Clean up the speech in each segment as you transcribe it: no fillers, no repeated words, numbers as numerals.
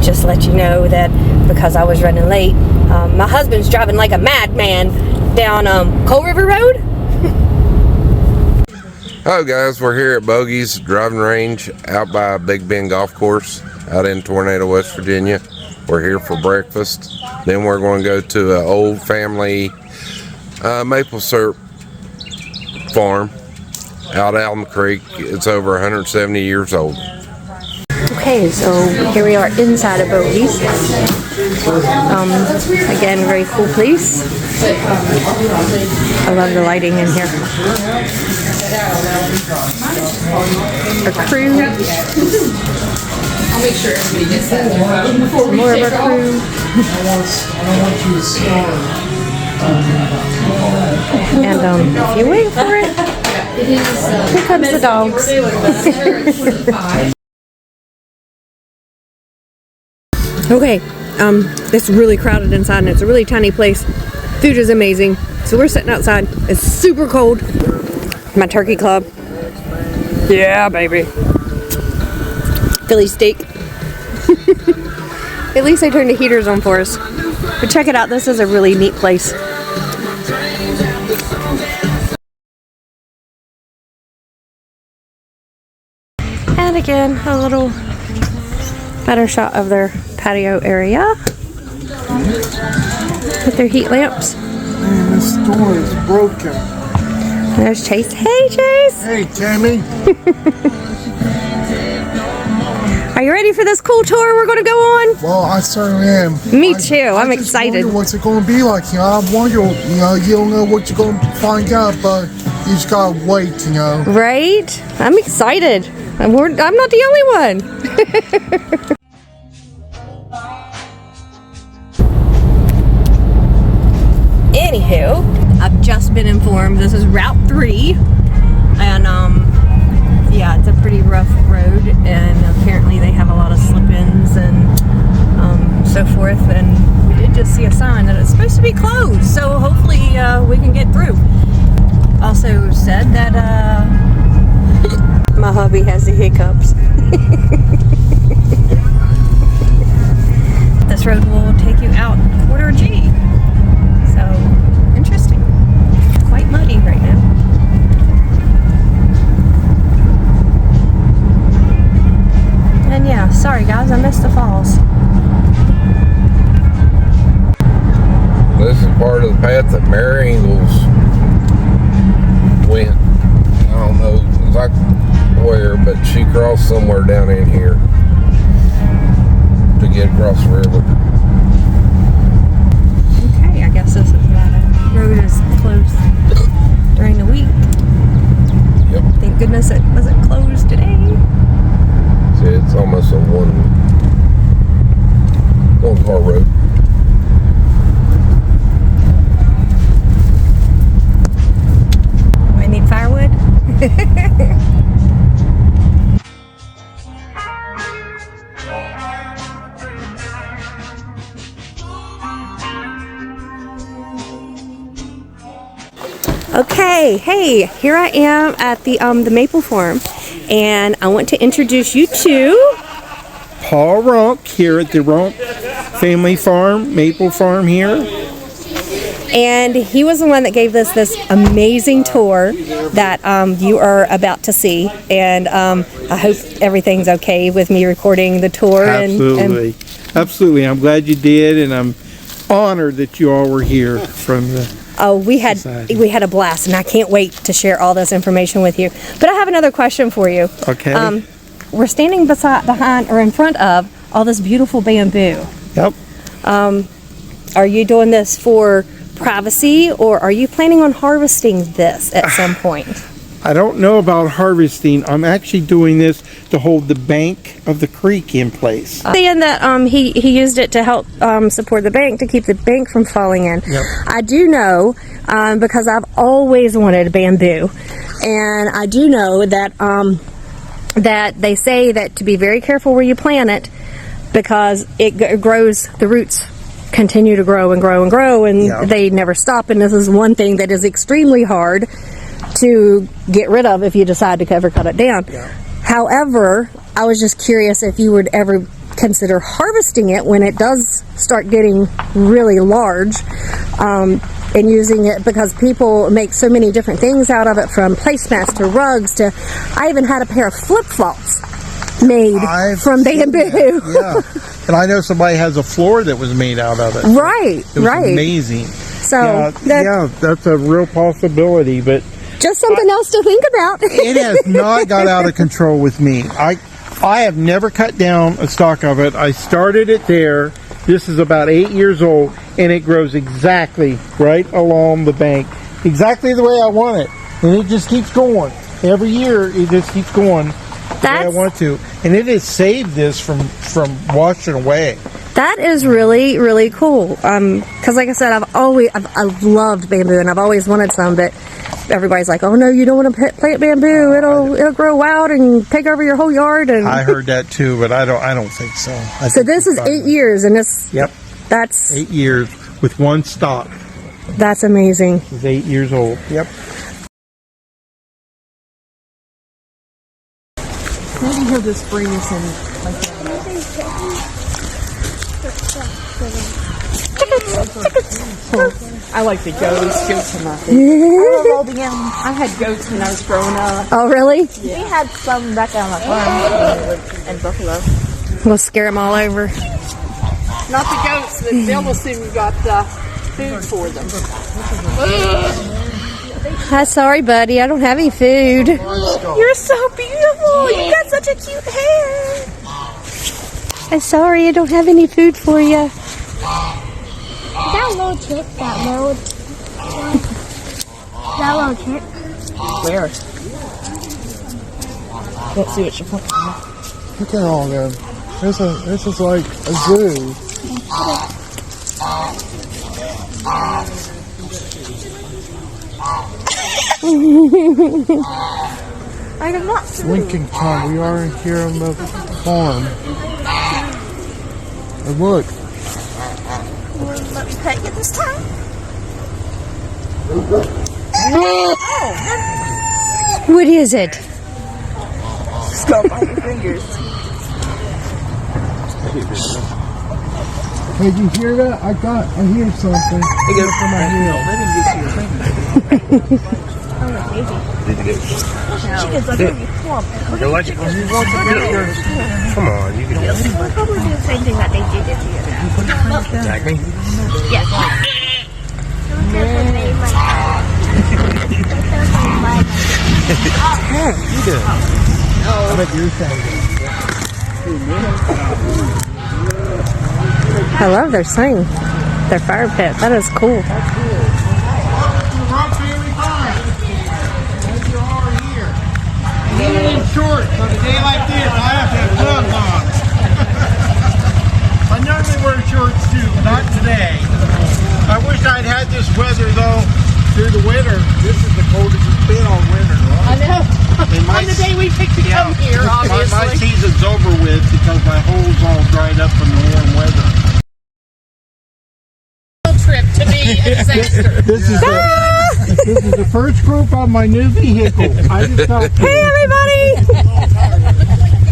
just let you know that because I was running late, my husband's driving like a madman down Coal River Road. Hello guys, we're here at Bogeys driving range out by Big Bend Golf Course out in Tornado, West Virginia. We're here for breakfast. Then we're going to go to an old family maple syrup farm out Alum Creek. It's over 170 years old. Okay, so here we are inside of Bogeys. Again, very cool place. I love the lighting in here. Our crew. I'll make sure everybody gets that. More of our crew. And if you wait for it, here comes the dogs. Okay, it's really crowded inside and it's a really tiny place. Food is amazing. So we're sitting outside. It's super cold. My turkey club. Yeah, baby. Philly steak. At least they turned the heaters on for us. But check it out. This is a really neat place. And again, a little better shot of their patio area with their heat lamps. Man, this door is broken. There's Chase. Hey, Chase. Hey, Tammy. Are you ready for this cool tour we're going to go on? Well, I certainly am. Me too. I'm just excited. wonder what's it going to be like? You know, I wonder. You know, you don't know what you're going to find out, but you just gotta wait. You know. Right? I'm excited. I'm not the only one. Anywho, I've just been informed this is Route 3, and yeah, it's a pretty rough road, and apparently they have a lot of slip-ins and so forth, and we did just see a sign that it's supposed to be closed, so hopefully we can get through. Also said that my hubby has the hiccups. This road will take you out quarter G. So, interesting. Quite muddy right now. And yeah, sorry guys, I missed the falls. This is part of the path that Mary Ingalls went. I don't know exactly where, but she crossed somewhere down in here to get across the river. Okay, I guess this is why the road is closed during the week. Yep. Thank goodness it wasn't closed today. See, it's almost a one car road. I need firewood. Okay, hey, here I am at the maple farm, and I want to introduce you to Paul Ronk here at the Ronk family farm, maple farm here. And he was the one that gave us this amazing tour that you are about to see. And I hope everything's okay with me recording the tour. Absolutely. Absolutely. I'm glad you did, and I'm honored that you all were here from the we had a blast, and I can't wait to share all this information with you. But I have another question for you. Okay. We're standing behind or in front of all this beautiful bamboo. Yep. Are you doing this for privacy, or are you planning on harvesting this at some point? I don't know about harvesting. I'm actually doing this to hold the bank of the creek in place. Saying that he used it to help support the bank, to keep the bank from falling in. Yep. I do know, because I've always wanted bamboo, and I do know that that they say that to be very careful where you plant it, because it grows, the roots continue to grow and grow and grow, and Yep. they never stop. And this is one thing that is extremely hard to get rid of if you decide to ever cut it down. Yeah. However, I was just curious if you would ever consider harvesting it when it does start getting really large, and using it, because people make so many different things out of it, from placemats to rugs to, I even had a pair of flip-flops made from bamboo. Yeah. And I know somebody has a floor that was made out of it. Right, It was amazing. So that's a real possibility, but just something else to think about. it has not got out of control with me. I have never cut down a stalk of it. I started it there. This is about 8 years old, and it grows exactly right along the bank, exactly the way I want it. And it just keeps going. Every year, it just keeps going the way I want it to. And it has saved this from washing away. That is really, really cool. Because like I said, I've loved bamboo, and I've always wanted some, but everybody's like, "Oh no, you don't want to plant bamboo. It'll grow out and take over your whole yard." And I heard that too, but I don't think so. So this is 8 years, and this. Yep. That's 8 years with one stalk. That's amazing. It's 8 years old. Yep. Maybe he'll just bring us in like that. I like the goats. Goats are my favorite. I love all the animals. I had goats when I was growing up. Oh, really? Yeah. We had some back on the farm in Buffalo. We'll scare them all over. Not the goats, but they'll assume you got food for them. Hi, sorry, buddy. I don't have any food. You're so beautiful. You got such a cute hair. I'm sorry, I don't have any food for you. That little chick, that little chick. Where? Let's see what she wants. Look at all them. This is like a zoo. I am not sure. Lincoln County. We are here on the farm. And look. Let me pet you this time. What is it? Just go by your fingers. Hey, you hear that? I hear something. Hey, go from my heel. Let him get to your finger. She gets like really plump. Come on, you can do it. We'll probably do the same thing that they did to you. Exactly. Yes. You do it. I bet you're saying. I love their thing. Their fire pit. That is cool. Short, so a day like this, I have to have gloves on. I normally wear shorts too, but not today. I wish I'd had this weather though through the winter. This is the coldest it's been all winter. I know. On the day we picked to come here, obviously. My season's over with because my hole's all dried up from the warm weather. Trip to be a disaster. This is the first group on my new vehicle. I just got Hey, everybody!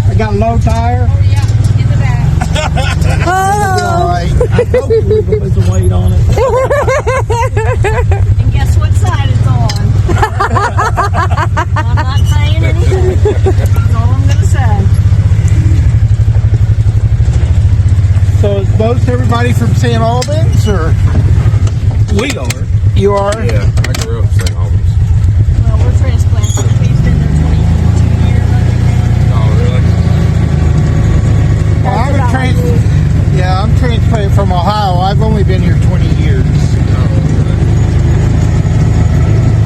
I got a low tire. Oh, yeah, in the back. All right. I hope we can put some weight on it. And guess what side it's on? I'm not saying anything. That's all I'm going to say. So is most everybody from St. Albans, or? We are. You are? Yeah, I grew up in St. Albans. Well, we're transplants. We've been there 22 years, I think. Oh, really? Well, I'm transplanted from Ohio. I've only been here 20 years.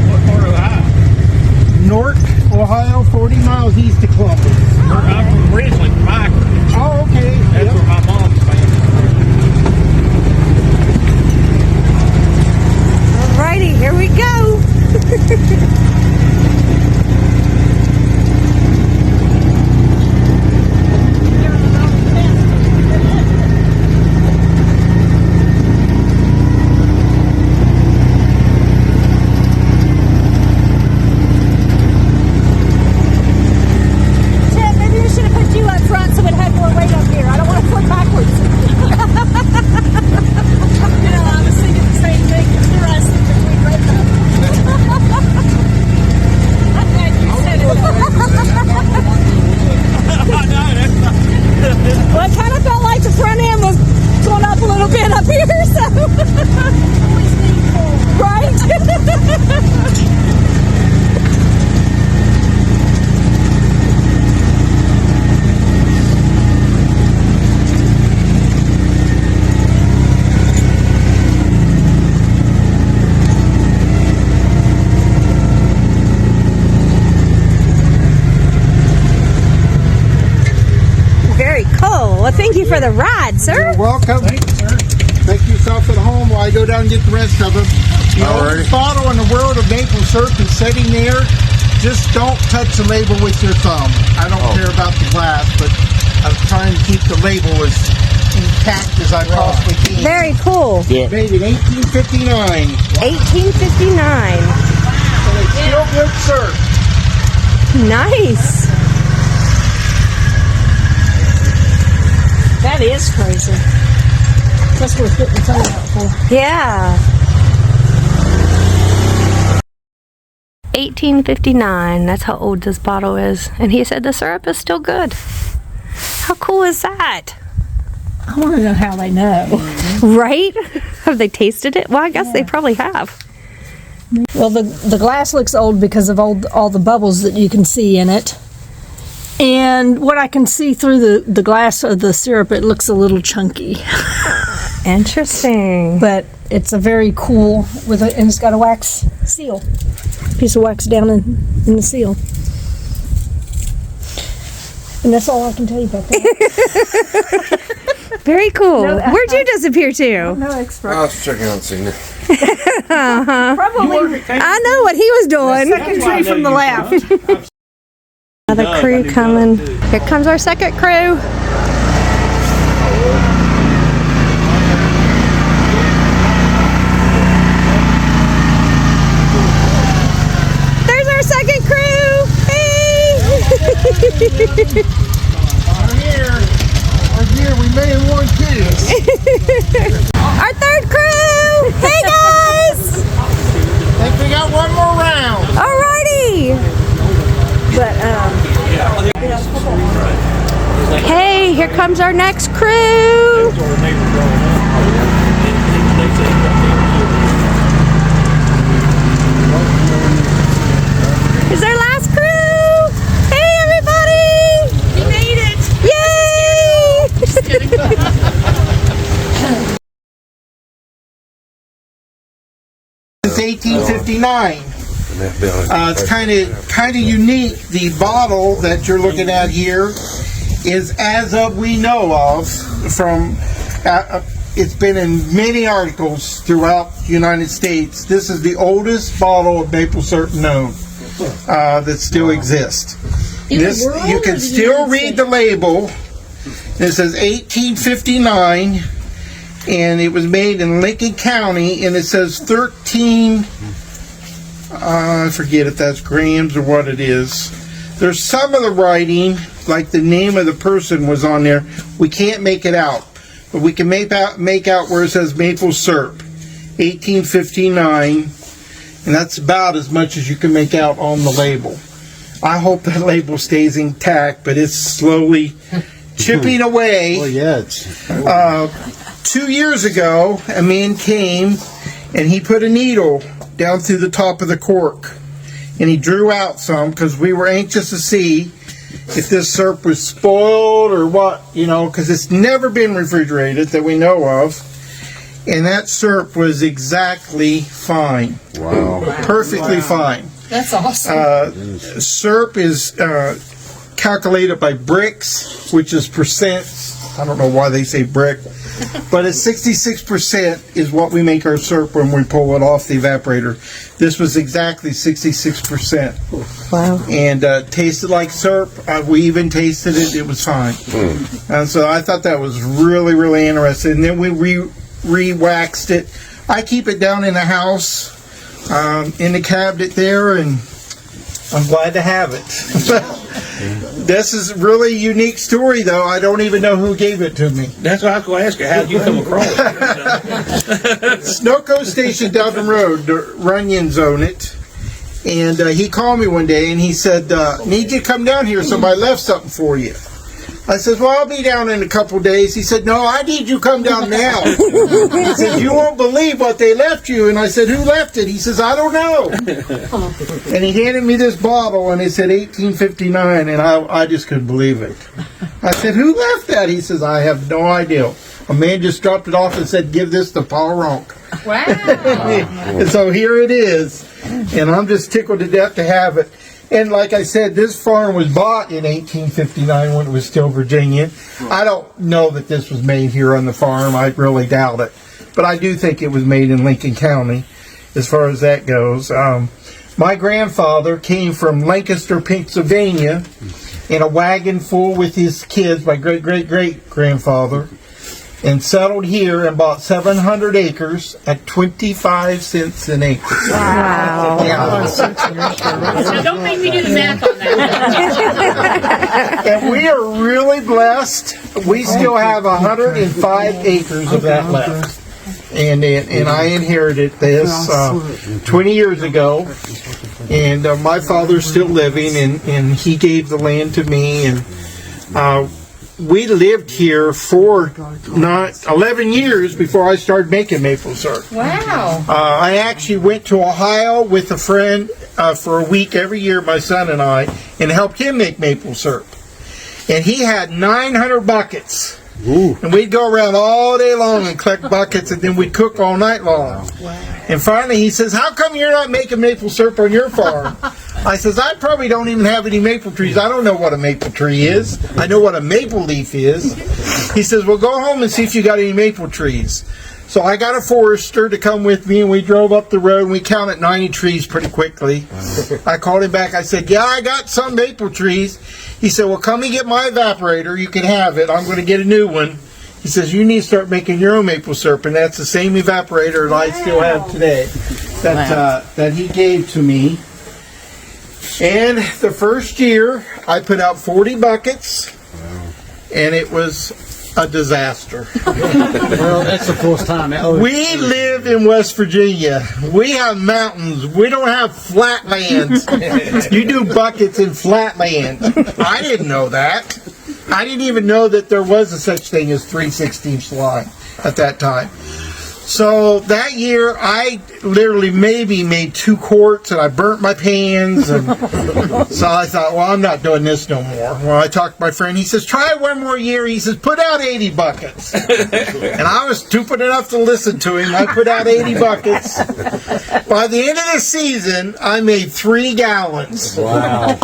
What part of Ohio? North, Ohio, 40 miles east of Columbus. I'm from Ridgeland, from Akron. Oh, okay. That's where my mom's family. Alrighty, here we go. Ted, maybe we should have put you up front so we'd have more weight up here. I don't want to thank you for the ride, sir. You're welcome. Thank you, sir. Make yourself at home while I go down and get the rest of them. The oldest bottle in the world of maple syrup is sitting there. Just don't touch the label with your thumb. I don't care about the glass, but I'm trying to keep the label as intact as I possibly can. Very cool. Yeah. Made in 1859. 1859. And it's still good syrup. Nice. That is crazy. That's worth getting the tongue out for. Yeah. 1859. That's how old this bottle is. And he said the syrup is still good. How cool is that? I want to know how they know. Right? Have they tasted it? Well, I guess they probably have. Well, the glass looks old because of all the bubbles that you can see in it. And what I can see through the glass of the syrup, it looks a little chunky. Interesting. But it's a very cool, and it's got a wax seal. Piece of wax down in the seal. And that's all I can tell you about that. Very cool. Where'd you disappear to? No expert. I was checking out seeing it. Probably I know what he was doing. second tree from the left. Another crew coming. Here comes our second crew. There's our second crew. Hey! We're here. We made one too. Our third crew. Hey guys! Think we got one more round. Alrighty. Hey, here comes our next crew. Is our last crew? Hey, everybody! We made it. Yay! Just kidding. Since 1859. It's kind of unique. The bottle that you're looking at here is, as of we know of, from it's been in many articles throughout the United States. This is the oldest bottle of maple syrup known that still exists. This you can still read the label. It says 1859, and it was made in Lincoln County, and it says 13. I forget if that's grams or what it is. There's some of the writing, like the name of the person was on there. We can't make it out, but we can make out where it says maple syrup, 1859, and that's about as much as you can make out on the label. I hope that label stays intact, but it's slowly chipping away. Well, yeah, it's 2 years ago, a man came and he put a needle down through the top of the cork, and he drew out some because we were anxious to see if this syrup was spoiled or what, because it's never been refrigerated that we know of, and that syrup was exactly fine. Wow. Perfectly fine. That's awesome. Syrup is calculated by bricks, which is percent. I don't know why they say brick, but it's 66% is what we make our syrup when we pull it off the evaporator. This was exactly 66%. Wow. And tasted like syrup. We even tasted it. It was fine. And so I thought that was really, really interesting. And then we re-waxed it. I keep it down in the house, in the cabinet there, and I'm glad to have it. This is a really unique story, though. I don't even know who gave it to me. That's what I was going to ask you. How did you come across it? Snowco Station down the road, the Runyons own it. And he called me one day and he said, need you to come down here, somebody left something for you. I said, well, I'll be down in a couple days. He said, no, I need you to come down now. He said, you won't believe what they left you. And I said, who left it? He says, I don't know. And he handed me this bottle and it said 1859, and I just couldn't believe it. I said, who left that? He says, I have no idea. A man just dropped it off and said, give this to Paul Ronk. Wow. And so here it is. And I'm just tickled to death to have it. And like I said, this farm was bought in 1859 when it was still Virginia. I don't know that this was made here on the farm. I really doubt it. But I do think it was made in Lincoln County as far as that goes. My grandfather came from Lancaster, Pennsylvania in a wagon full with his kids, my great-great-great-grandfather, and settled here and bought 700 acres at 25 cents an acre. Wow. Yeah. Now, don't make me do the math on that. And we are really blessed. We still have 105 acres of that left. And I inherited this 20 years ago. And my father's still living, and he gave the land to me. And we lived here for 11 years before I started making maple syrup. Wow. I actually went to Ohio with a friend for a week every year, my son and I, and helped him make maple syrup. And he had 900 buckets. Ooh. And we'd go around all day long and collect buckets, and then we'd cook all night long. Wow. And finally he says, how come you're not making maple syrup on your farm? I says, I probably don't even have any maple trees. I don't know what a maple tree is. I know what a maple leaf is. He says, well, go home and see if you got any maple trees. So I got a forester to come with me, and we drove up the road, and we counted 90 trees pretty quickly. I called him back. I said, yeah, I got some maple trees. He said, well, come and get my evaporator. You can have it. I'm going to get a new one. He says, you need to start making your own maple syrup, and that's the same evaporator that I still have today that he gave to me. And the first year, I put out 40 buckets, and it was a disaster. Well, that's the first time. We live in West Virginia. We have mountains. We don't have flat lands. You do buckets in flat land. I didn't know that. I didn't even know that there was a such thing as 3/16 line at that time. So that year, I literally maybe made 2 quarts, and I burnt my pans. And so I thought, well, I'm not doing this no more. Well, I talked to my friend. He says, try it one more year. He says, put out 80 buckets. And I was stupid enough to listen to him. I put out 80 buckets. By the end of the season, I made 3 gallons. Wow.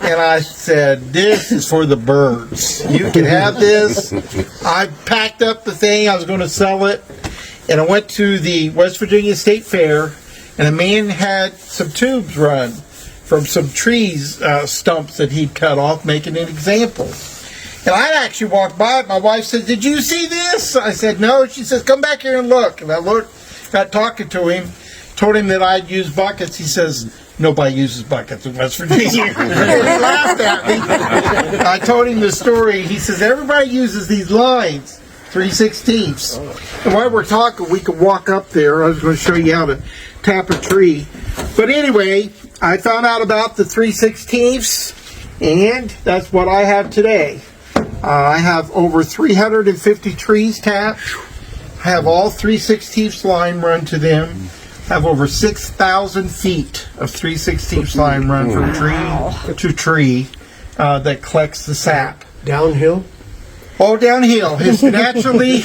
And I said, this is for the birds. You can have this. I packed up the thing. I was going to sell it. And I went to the West Virginia State Fair, and a man had some tubes run from some trees, stumps that he'd cut off, making an example. And I actually walked by it. My wife said, did you see this? I said, no. She says, come back here and look. And I looked, got talking to him, told him that I'd use buckets. He says, nobody uses buckets in West Virginia. He laughed at me. I told him the story. He says, everybody uses these lines. 3/16. And while we're talking, we could walk up there. I was going to show you how to tap a tree. But anyway, I found out about the 3/16, and that's what I have today. I have over 350 trees tapped. I have all 3/16 line run to them. I have over 6,000 feet of 3/16 line run from tree to tree that collects the sap. Downhill? All downhill. It's naturally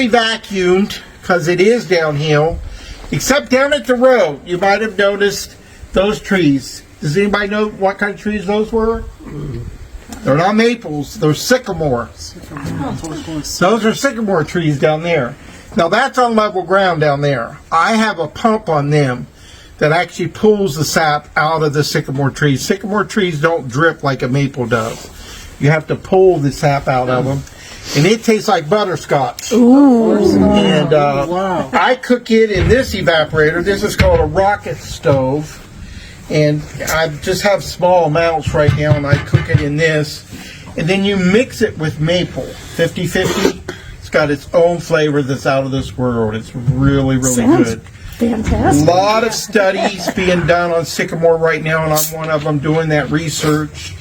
vacuumed because it is downhill, except down at the road. You might have noticed those trees. Does anybody know what kind of trees those were? They're not maples. They're sycamore. Those are sycamore trees down there. Now that's on level ground down there. I have a pump on them that actually pulls the sap out of the sycamore trees. Sycamore trees don't drip like a maple does. You have to pull the sap out of them. And it tastes like butterscotch. Ooh. And I cook it in this evaporator. This is called a rocket stove. And I just have small amounts right now, and I cook it in this. And then you mix it with maple, 50-50. It's got its own flavor that's out of this world. It's really, really good. Fantastic. A lot of studies being done on sycamore right now, and I'm one of them doing that research.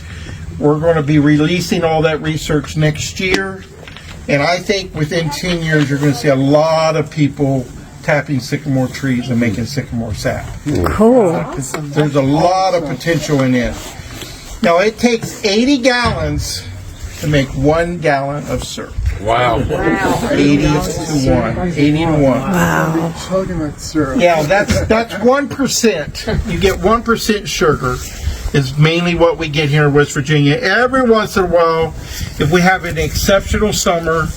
We're going to be releasing all that research next year, and I think within 10 years you're going to see a lot of people tapping sycamore trees and making sycamore sap. Cool. There's a lot of potential in it. Now it takes 80 gallons to make 1 gallon of syrup. Wow. 80 to 1. 80 to 1. Wow. Yeah, that's 1%. You get 1% sugar. is mainly what we get here in West Virginia. Every once in a while, if we have an exceptional summer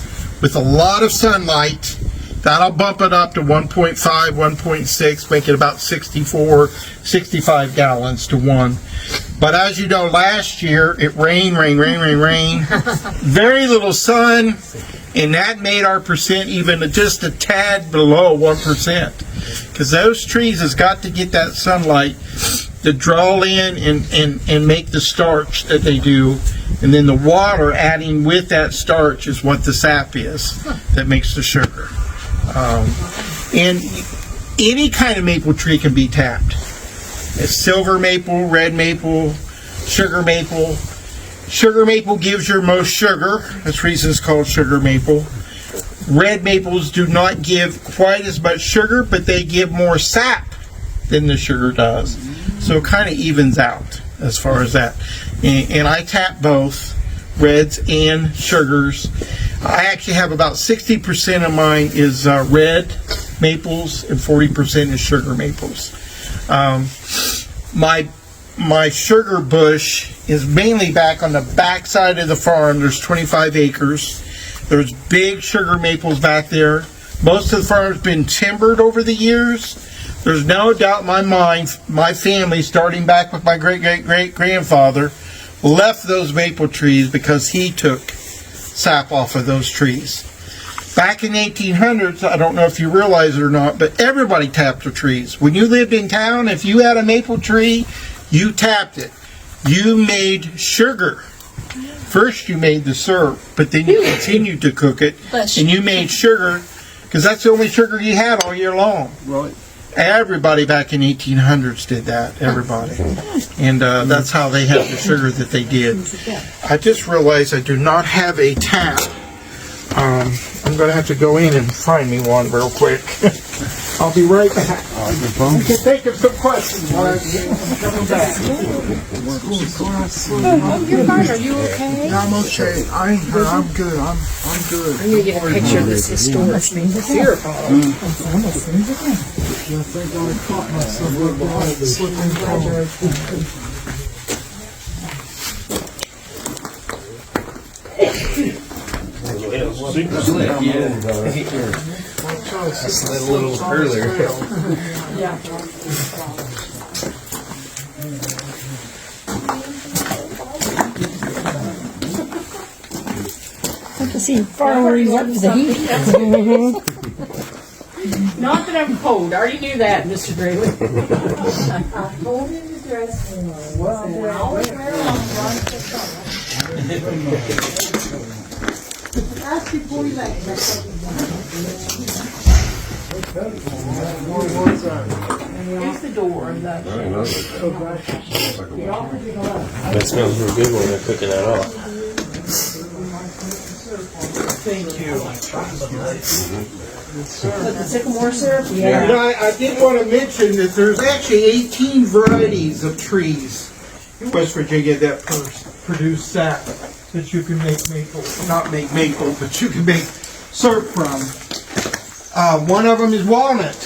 with a lot of sunlight, that'll bump it up to 1.5, 1.6, make it about 64, 65 gallons to 1. But as you know, last year it rained, very little sun, and that made our percent even just a tad below 1%. Because those trees has got to get that sunlight to draw in and make the starch that they do. And then the water adding with that starch is what the sap is that makes the sugar. And any kind of maple tree can be tapped. It's silver maple, red maple, sugar maple. Sugar maple gives your most sugar. That's the reason it's called sugar maple. Red maples do not give quite as much sugar, but they give more sap than the sugar does. So it kind of evens out as far as that. And I tap both reds and sugars. I actually have about 60% of mine is red maples and 40% is sugar maples. My sugar bush is mainly back on the back side of the farm. There's 25 acres. There's big sugar maples back there. Most of the farm's been timbered over the years. There's no doubt in my mind, my family, starting back with my great-great-great-grandfather, left those maple trees because he took sap off of those trees. Back in the 1800s, I don't know if you realize it or not, but everybody tapped their trees. When you lived in town, if you had a maple tree, you tapped it. You made sugar. First you made the syrup, but then you continued to cook it, and you made sugar, because that's the only sugar you had all year long. Right. Everybody back in 1800s did that, everybody. And that's how they had the sugar that they did. I just realized I do not have a tap. I'm going to have to go in and find me one real quick. I'll be right back. You can think of some questions while I'm coming back. Oh, you're fine. Are you okay? Yeah, I'm okay. I ain't hurt. I'm good. I'm good. I'm going to get a picture of this historic syrup bottle. I think I caught myself with the slipping I slid a little earlier. Yeah. I can see far where he's up to the heat. Not that I'm cold. I already knew that, Mr. Grayley. I'm going in the dressing room. Well, I always wear a long run for summer. Ask before you make Here's the door. That smells real good when they're cooking that off. Thank you. The sycamore syrup? Yeah. And I did want to mention that there's actually 18 varieties of trees in West Virginia that produce sap that you can make maple, not make maple, but you can make syrup from. One of them is walnut.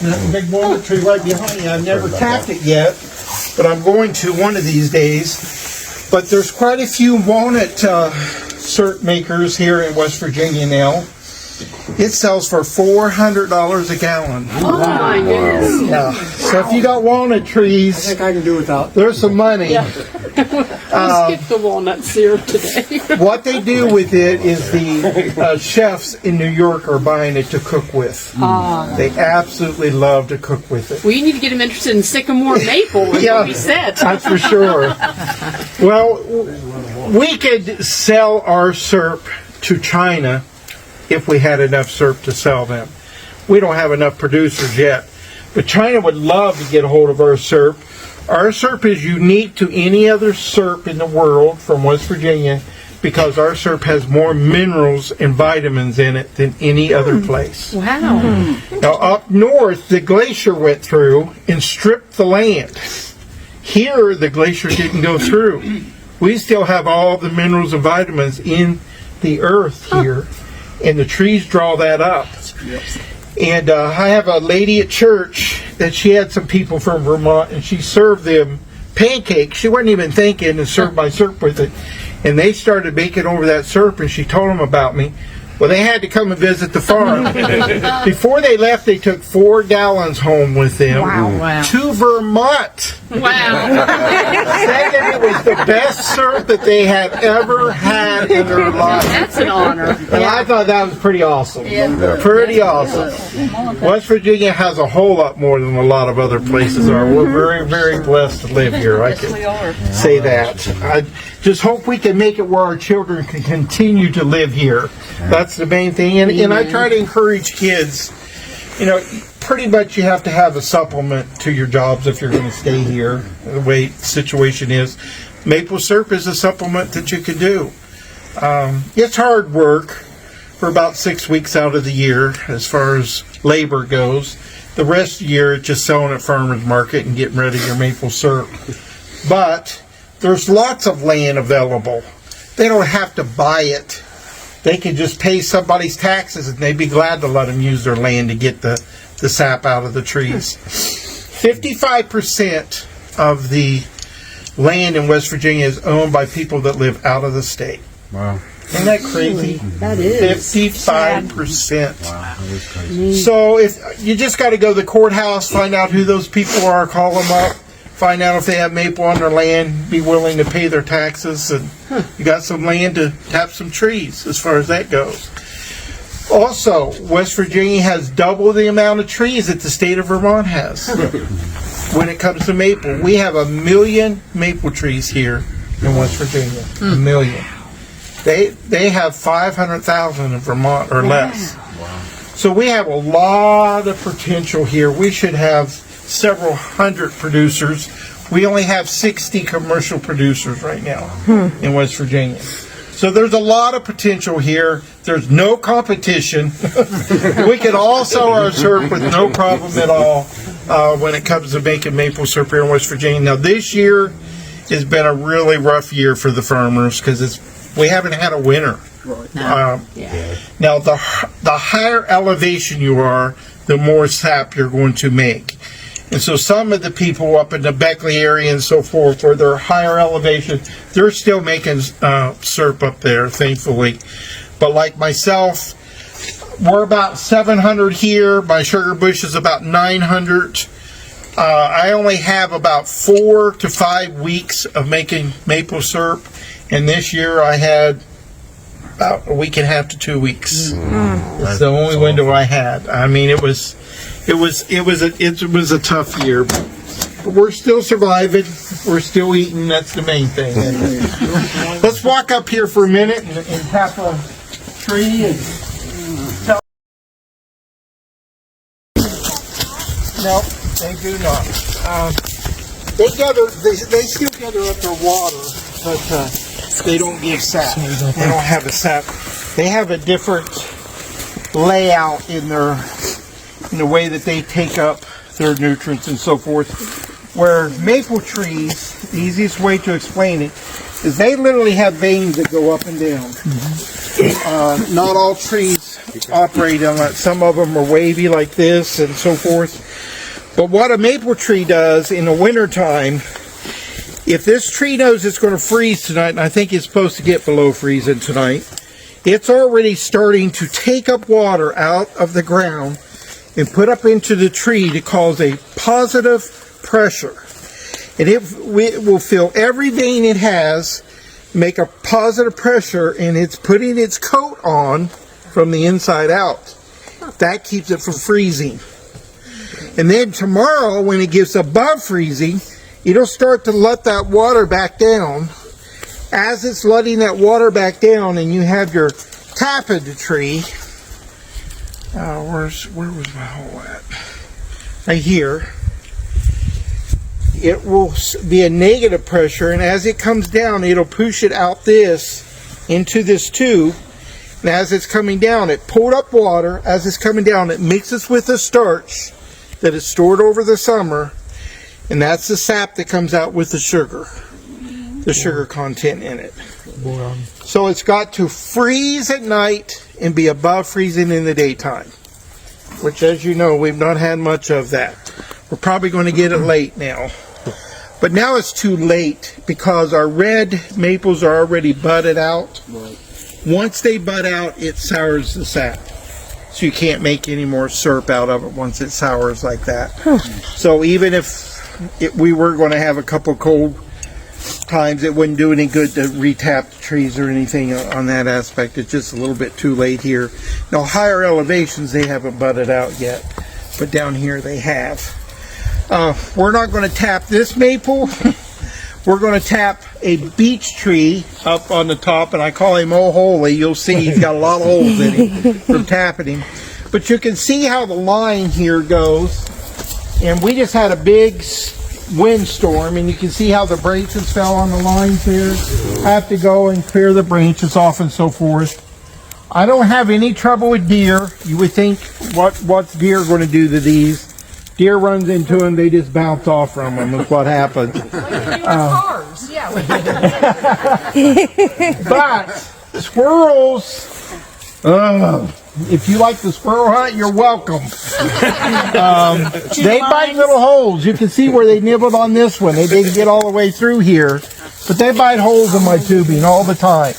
That big walnut tree right behind you. I've never tapped it yet, but I'm going to one of these days. But there's quite a few walnut syrup makers here in West Virginia now. It sells for $400 a gallon. Oh my goodness. Yeah. So if you got walnut trees, I think I can do without. there's some money. Yeah. We'll skip the walnut syrup today. What they do with it is the chefs in New York are buying it to cook with. They absolutely love to cook with it. We need to get him interested in sycamore maple, is what we said. That's for sure. Well, we could sell our syrup to China if we had enough syrup to sell them. We don't have enough producers yet. But China would love to get a hold of our syrup. Our syrup is unique to any other syrup in the world from West Virginia because our syrup has more minerals and vitamins in it than any other place. Wow. Now up north, the glacier went through and stripped the land. Here, the glacier didn't go through. We still have all the minerals and vitamins in the earth here, and the trees draw that up. And I have a lady at church that she had some people from Vermont, and she served them pancakes. She wasn't even thinking, and syrup by syrup with it. And they started making over that syrup, and she told them about me. Well, they had to come and visit the farm. Before they left, they took 4 gallons home with them to Vermont. Wow. Said that it was the best syrup that they had ever had in their life. That's an honor. And I thought that was pretty awesome. Pretty awesome. West Virginia has a whole lot more than a lot of other places are. We're very, very blessed to live here. I can say that. I just hope we can make it where our children can continue to live here. That's the main thing. And I try to encourage kids, you know, pretty much you have to have a supplement to your jobs if you're going to stay here, the way the situation is. Maple syrup is a supplement that you can do. It's hard work for about 6 weeks out of the year as far as labor goes. The rest of the year, it's just selling at farmer's market and getting rid of your maple syrup. But there's lots of land available. They don't have to buy it. They can just pay somebody's taxes and they'd be glad to let them use their land to get the sap out of the trees. 55% of the land in West Virginia is owned by people that live out of the state. Wow. Isn't that crazy? That is 55%. Wow, that is crazy. So if you just got to go to the courthouse, find out who those people are, call them up, find out if they have maple on their land, be willing to pay their taxes, and you got some land to tap some trees as far as that goes. Also, West Virginia has double the amount of trees that the state of Vermont has. When it comes to maple, we have 1 million maple trees here in West Virginia. 1 million. They have 500,000 in Vermont or less. So we have a lot of potential here. We should have several hundred producers. We only have 60 commercial producers right now in West Virginia. So there's a lot of potential here. There's no competition. We can all sell our syrup with no problem at all when it comes to making maple syrup here in West Virginia. Now this year has been a really rough year for the farmers because we haven't had a winter. Now the higher elevation you are, the more sap you're going to make. And so some of the people up in the Beckley area and so forth, where they're higher elevation, they're still making syrup up there, thankfully. But like myself, we're about 700 here. My sugar bush is about 900. I only have about 4 to 5 weeks of making maple syrup. And this year I had about a week and a half to 2 weeks. It's the only window I had. I mean, it was a tough year, but we're still surviving. We're still eating. That's the main thing. Let's walk up here for a minute and tap a tree and tell. No, they do not. They still gather up their water, but they don't give sap. They don't have a sap. They have a different layout in the way that they take up their nutrients and so forth. Where maple trees, the easiest way to explain it, is they literally have veins that go up and down. Not all trees operate on that. Some of them are wavy like this and so forth. But what a maple tree does in the wintertime, if this tree knows it's going to freeze tonight, and I think it's supposed to get below freezing tonight, it's already starting to take up water out of the ground and put up into the tree to cause a positive pressure. And it will fill every vein it has, make a positive pressure, and it's putting its coat on from the inside out. That keeps it from freezing. And then tomorrow, when it gets above freezing, it'll start to let that water back down. As it's letting that water back down, and you have your tap of the tree. Where was my hole at? Right here. It will be a negative pressure, and as it comes down, it'll push it out into this tube. And as it's coming down, it pulled up water. As it's coming down, it mixes with the starch that is stored over the summer, and that's the sap that comes out with the sugar content in it. So it's got to freeze at night and be above freezing in the daytime, which, as you know, we've not had much of that. We're probably going to get it late now. But now it's too late because our red maples are already budded out. Once they bud out, it sours the sap. So you can't make any more syrup out of it once it sours like that. So even if we were going to have a couple cold times, it wouldn't do any good to retap the trees or anything on that aspect. It's just a little bit too late here. Now, higher elevations, they haven't budded out yet, but down here they have. We're not going to tap this maple. We're going to tap a beech tree up on the top, and I call him Oh Holy. You'll see he's got a lot of holes in him from tapping him. But you can see how the line here goes, and we just had a big windstorm, and you can see how the branches fell on the lines here. I have to go and clear the branches off and so forth. I don't have any trouble with deer. You would think, what's deer going to do to these? Deer runs into them, they just bounce off from them. That's what happens. Cars, yeah. But squirrels, if you like the squirrel hunt, you're welcome. They bite little holes. You can see where they nibbled on this one. They didn't get all the way through here, but they bite holes in my tubing all the time.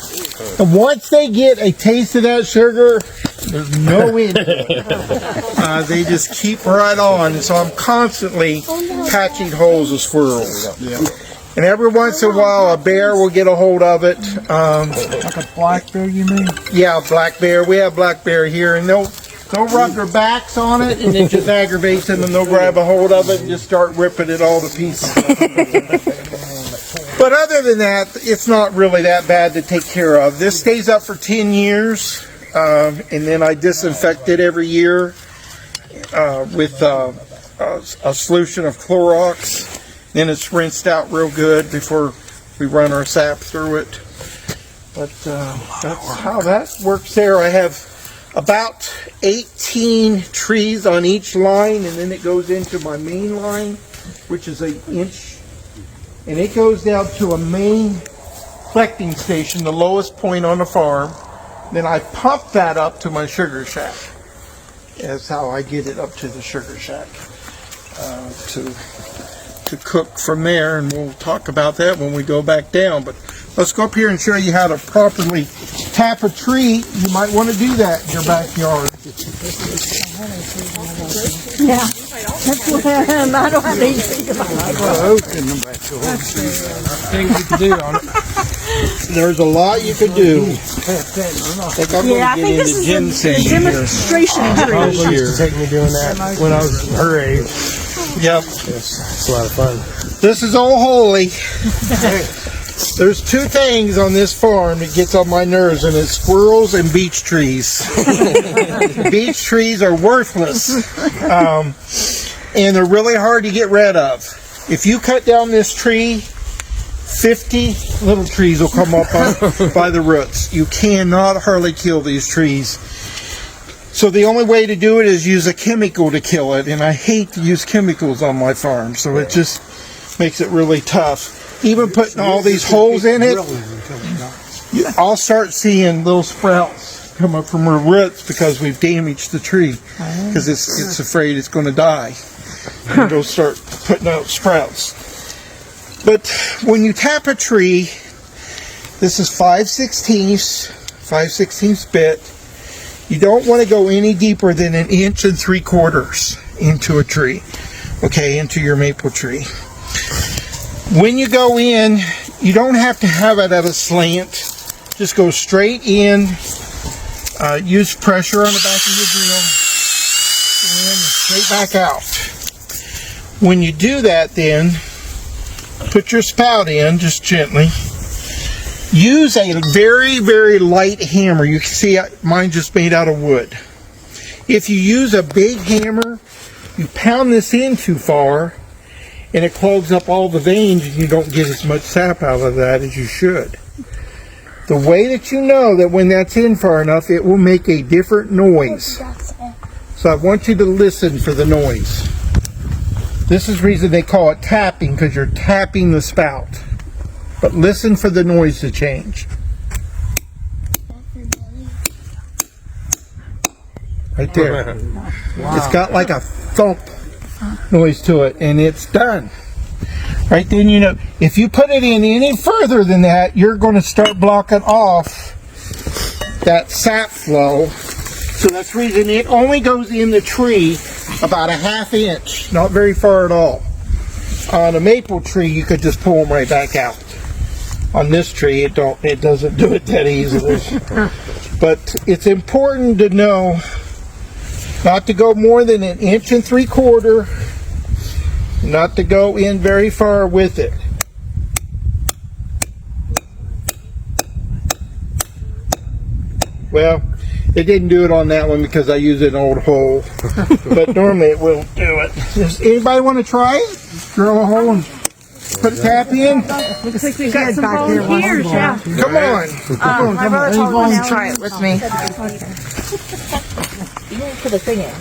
And once they get a taste of that sugar, there's no end. They just keep right on. And so I'm constantly patching holes of squirrels. And every once in a while, a bear will get a hold of it. Like a black bear, you mean? Yeah, black bear. We have black bear here, and they'll rub their backs on it, and it just aggravates them, and they'll grab a hold of it and just start ripping it all to pieces. But other than that, it's not really that bad to take care of. This stays up for 10 years, and then I disinfect it every year with a solution of Clorox. Then it's rinsed out real good before we run our sap through it. But that's how that works there. I have about 18 trees on each line, and then it goes into my main line, which is 1 inch. And it goes down to a main collecting station, the lowest point on the farm. Then I pump that up to my sugar shack. That's how I get it up to the sugar shack to cook from there, and we'll talk about that when we go back down. But let's go up here and show you how to properly tap a tree. You might want to do that in your backyard. Yeah, that's what I don't have anything about Things you can do on it. There's a lot you could do. I think I'm going to get into ginseng here. demonstration Probably used to take me doing that when I was her age. Yep. It's a lot of fun. This is Old Holy. There's two things on this farm that gets on my nerves, and it's squirrels and beech trees. Beech trees are worthless, and they're really hard to get rid of. If you cut down this tree, 50 little trees will come up by the roots. You cannot hardly kill these trees. So the only way to do it is use a chemical to kill it, and I hate to use chemicals on my farm, so it just makes it really tough. Even putting all these holes in it, I'll start seeing little sprouts come up from her roots because we've damaged the tree, because it's afraid it's going to die. And it'll start putting out sprouts. But when you tap a tree, this is 5/16 bit. You don't want to go any deeper than 1 3/4 inches into a tree, okay, into your maple tree. When you go in, you don't have to have it at a slant. Just go straight in. Use pressure on the back of your drill, and straight back out. When you do that, then put your spout in just gently. Use a very, very light hammer. You can see mine just made out of wood. If you use a big hammer, you pound this in too far, and it clogs up all the veins, and you don't get as much sap out of that as you should. The way that you know that when that's in far enough, it will make a different noise. So I want you to listen for the noise. This is the reason they call it tapping, because you're tapping the spout. But listen for the noise to change. Right there. Wow. It's got like a thump noise to it, and it's done. Right then, you know, if you put it in any further than that, you're going to start blocking off that sap flow. So that's the reason it only goes in the tree about a ½ inch, not very far at all. On a maple tree, you could just pull them right back out. On this tree, it doesn't do it that easily. But it's important to know not to go more than 1 3/4 inches, not to go in very far with it. Well, it didn't do it on that one because I used an old hole, but normally it will do it. Does anybody want to try it? Drill a hole and put a tap in? Looks like we've got some volunteers, yeah. Come on. My brother told me to try it with me. You need to put the thing in.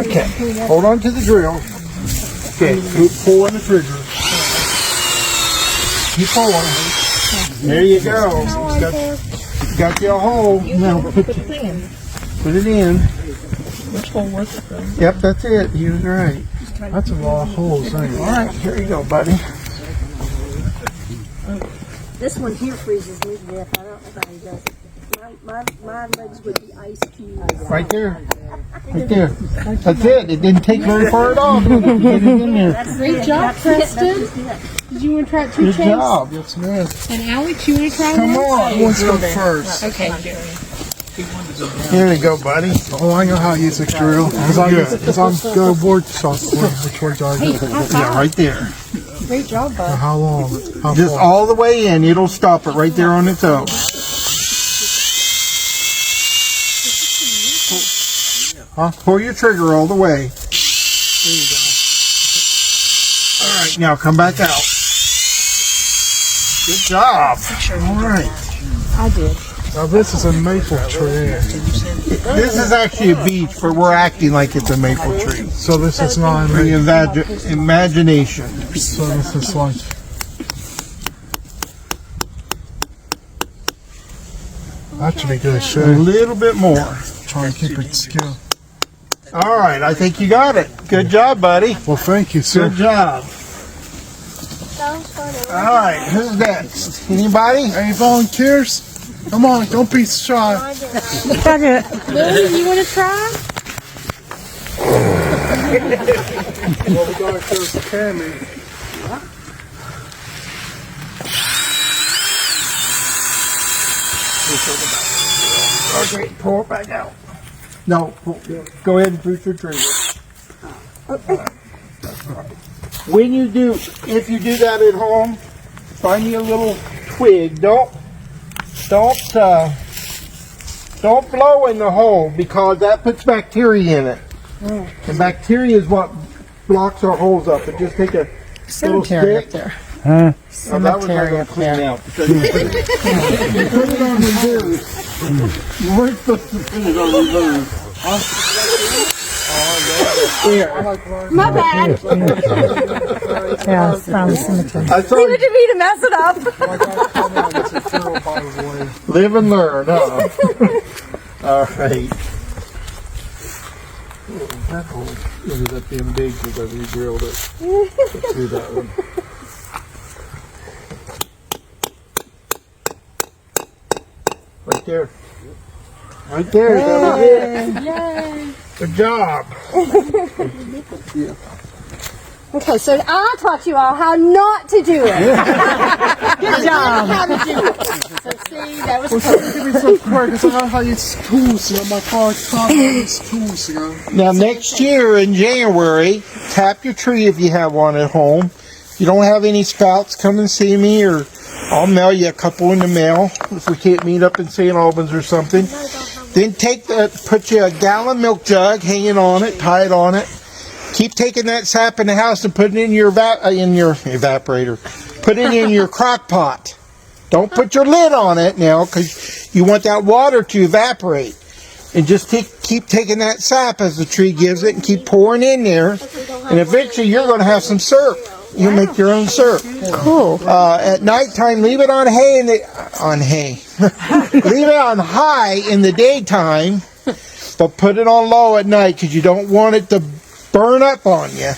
Okay, hold on to the drill. Okay, pull on the trigger. Keep pulling. There you go. Got you a hole. Now put it in. Which hole was it then? Yep, that's it. You was right. That's a lot of holes, ain't it? All right, here you go, buddy. This one here freezes me to death. I don't know how he does it. My legs would be ice cubes. Right there. Right there. That's it. It didn't take very far at all. Get it in there. Great job, Preston. Did you want to try it too, Good Chase? job. Yes, ma'am. And Alex, you want to try Come one? on. Who wants to go first? Okay. Here you go, buddy. Oh, I know how to use a drill. As I'm going to board shop, which one's I go? Yeah, right there. Great job, bud. How long? How Just far? all the way in. It'll stop it right there on its own. Huh? Pull your trigger all the way. There you go. All right, now come back out. Good job. All right. I did. Now this is a maple tree. This is actually a beech, but we're acting like it's a maple tree. So this is not a For the maple. imagination. So this is like. Actually, good A shape. little bit more. Try and keep it still. All right, I think you got it. Good job, buddy. Well, thank you, sir. Good job. All right, who's next? Anybody? Any volunteers? Come on, don't be shy. Billy, you want to try? Well, we gotta go to Cammy. Okay, pull it back out. No, go ahead and push your trigger. When you do, if you do that at home, find me a little twig. Don't blow in the hole because that puts bacteria in it. And bacteria is what blocks our holes up. But just take a little stick. up there. Oh, that was Cemetery going up to clean there. out. Because you put it on reverse. You weren't supposed to put it on reverse. My bad. Yeah, it's from the cemetery. I thought Leave it to me to mess it up. It's a drill, by the way. live and learn, huh? All right. That hole ended up being big because I re-drilled it. Let's do that one. Right there. Right there. That was it. Yay. Good job. Okay, so I taught you all how not to do it. Good job. How to do it. So see, that was Well, close. give me some quick, because I know how to use tools, you know, my car taught me how to use tools, you know. Now next year in January, tap your tree if you have one at home. If you don't have any spouts, come and see me, or I'll mail you a couple in the mail if we can't meet up in St. Albans or something. Then put you a gallon milk jug hanging on it, tie it on it. Keep taking that sap in the house and put it in your evaporator. Put it in your crock pot. Don't put your lid on it now because you want that water to evaporate. And just keep taking that sap as the tree gives it and keep pouring in there. And eventually you're going to have some syrup. You'll make your own syrup. Cool. At nighttime, leave it on hay. Leave it on high in the daytime, but put it on low at night because you don't want it to burn up on you.